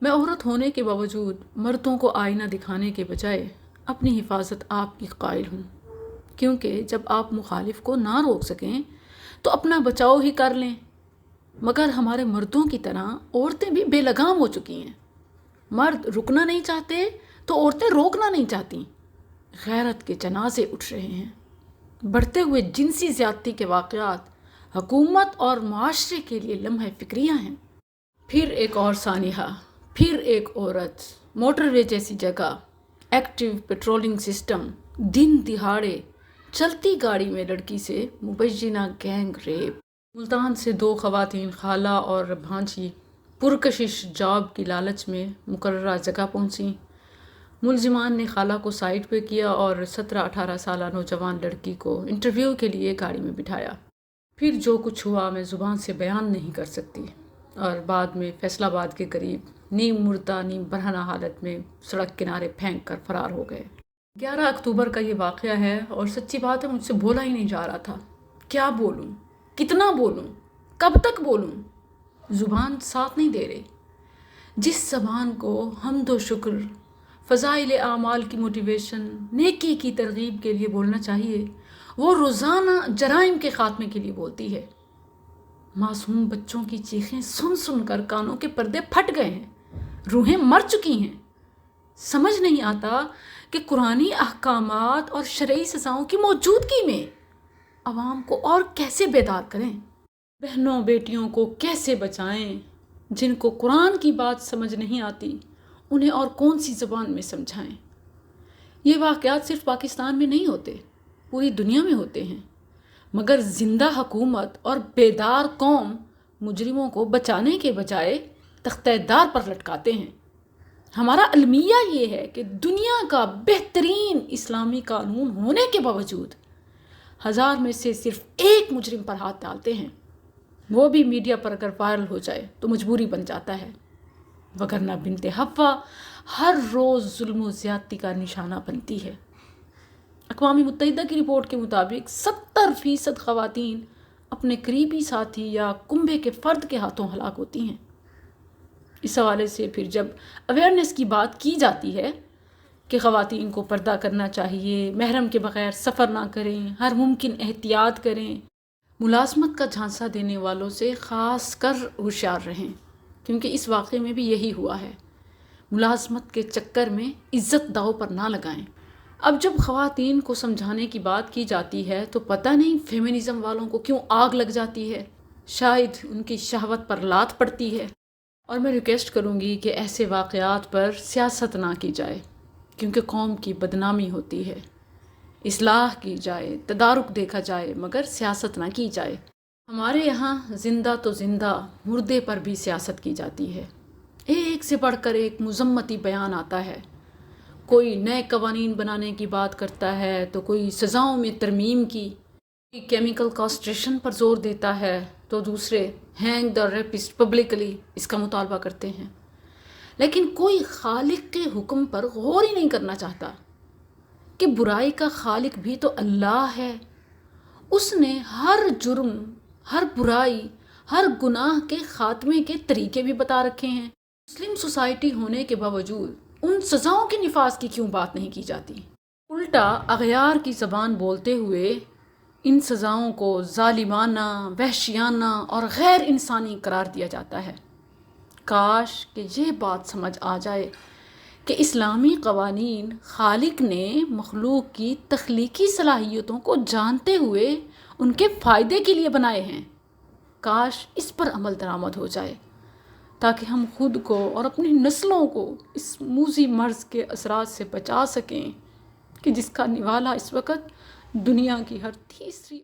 میں عورت ہونے کے باوجود مردوں کو آئینہ دکھانے کے بجائے اپنی حفاظت آپ کی قائل ہوں، کیونکہ جب آپ مخالف کو نہ روک سکیں تو اپنا بچاؤ ہی کر لیں۔ مگر ہمارے مردوں کی طرح عورتیں بھی بے لگام ہو چکی ہیں۔ مرد رکنا نہیں چاہتے تو عورتیں روکنا نہیں چاہتیں۔ غیرت کے جنازے اٹھ رہے ہیں۔ بڑھتے ہوئے جنسی زیادتی کے واقعات حکومت اور معاشرے کے لیے لمحہ فکریہ ہیں۔ پھر ایک اور سانحہ، پھر ایک عورت، موٹر وے جیسی جگہ، ایکٹیو پیٹرولنگ سسٹم، دن دہاڑے چلتی گاڑی میں لڑکی سے مبینہ گینگ ریپ۔ ملتان سے 2 خواتین خالہ اور بھانجی پرکشش جاب کی لالچ میں مقررہ جگہ پہنچیں۔ ملزمان نے خالہ کو سائٹ پہ کیا اور 17-18 سالہ نوجوان لڑکی کو انٹرویو کے لیے گاڑی میں بٹھایا۔ پھر جو کچھ ہوا میں زبان سے بیان نہیں کر سکتی، اور بعد میں فیصل آباد کے قریب نیم مردہ نیم برہنہ حالت میں سڑک کنارے پھینک کر فرار ہو گئے۔ 11 اکتوبر کا یہ واقعہ ہے، اور سچی بات ہے مجھ سے بولا ہی نہیں جا رہا تھا۔ کیا بولوں؟ کتنا بولوں؟ کب تک بولوں؟ زبان ساتھ نہیں دے رہی۔ جس زبان کو حمد و شکر، فضائل اعمال کی موٹیویشن، نیکی کی ترغیب کے لیے بولنا چاہیے، وہ روزانہ جرائم کے خاتمے کے لیے بولتی ہے۔ معصوم بچوں کی چیخیں سن سن کر کانوں کے پردے پھٹ گئے ہیں، روحیں مر چکی ہیں۔ سمجھ نہیں آتا کہ قرآنی احکامات اور شرعی سزاؤں کی موجودگی میں عوام کو اور کیسے بیدار کریں، بہنوں بیٹیوں کو کیسے بچائیں۔ جن کو قرآن کی بات سمجھ نہیں آتی انہیں اور کون سی زبان میں سمجھائیں۔ یہ واقعات صرف پاکستان میں نہیں ہوتے، پوری دنیا میں ہوتے ہیں، مگر زندہ حکومت اور بیدار قوم مجرموں کو بچانے کے بجائے تختہ دار پر لٹکاتے ہیں۔ ہمارا المیہ یہ ہے کہ دنیا کا بہترین اسلامی قانون ہونے کے باوجود 1000 میں سے صرف 1 مجرم پر ہاتھ ڈالتے ہیں، وہ بھی میڈیا پر اگر وائرل ہو جائے تو مجبوری بن جاتا ہے، وگرنہ بنت حوا ہر روز ظلم و زیادتی کا نشانہ بنتی ہے۔ اقوام متحدہ کی رپورٹ کے مطابق 70% خواتین اپنے قریبی ساتھی یا کنبے کے فرد کے ہاتھوں ہلاک ہوتی ہیں۔ اس حوالے سے پھر جب اویئرنیس کی بات کی جاتی ہے کہ خواتین کو پردہ کرنا چاہیے، محرم کے بغیر سفر نہ کریں، ہر ممکن احتیاط کریں، ملازمت کا جھانسا دینے والوں سے خاص کر ہوشیار رہیں، کیونکہ اس واقعے میں بھی یہی ہوا ہے۔ ملازمت کے چکر میں عزت داؤ پر نہ لگائیں۔ اب جب خواتین کو سمجھانے کی بات کی جاتی ہے تو پتہ نہیں فیمنزم والوں کو کیوں آگ لگ جاتی ہے، شاید ان کی شہوت پر لات پڑتی ہے۔ اور میں ریکویسٹ کروں گی کہ ایسے واقعات پر سیاست نہ کی جائے، کیونکہ قوم کی بدنامی ہوتی ہے۔ اصلاح کی جائے، تدارک دیکھا جائے، مگر سیاست نہ کی جائے۔ ہمارے یہاں زندہ تو زندہ، مردے پر بھی سیاست کی جاتی ہے۔ ایک سے بڑھ کر ایک مذمتی بیان آتا ہے، کوئی نئے قوانین بنانے کی بات کرتا ہے تو کوئی سزاؤں میں ترمیم کی، کوئی کیمیکل کاسٹریشن پر زور دیتا ہے تو دوسرے ہینگ دا ریپسٹ پبلکلی اس کا مطالبہ کرتے ہیں۔ لیکن کوئی خالق کے حکم پر غور ہی نہیں کرنا چاہتا کہ برائی کا خالق بھی تو اللہ ہے۔ اس نے ہر جرم، ہر برائی، ہر گناہ کے خاتمے کے طریقے بھی بتا رکھے ہیں۔ مسلم سوسائٹی ہونے کے باوجود ان سزاؤں کے نفاذ کی کیوں بات نہیں کی جاتی؟ الٹا اغیار کی زبان بولتے ہوئے ان سزاؤں کو ظالمانہ، وحشیانہ اور غیر انسانی قرار دیا جاتا ہے۔ کاش کہ یہ بات سمجھ آ جائے کہ اسلامی قوانین خالق نے مخلوق کی تخلیقی صلاحیتوں کو جانتے ہوئے ان کے فائدے کے لیے بنائے ہیں۔ کاش اس پر عمل درآمد ہو جائے تاکہ ہم خود کو اور اپنی نسلوں کو اس موذی مرض کے اثرات سے بچا سکیں کہ جس کا نوالا اس وقت دنیا کی ہر تیسری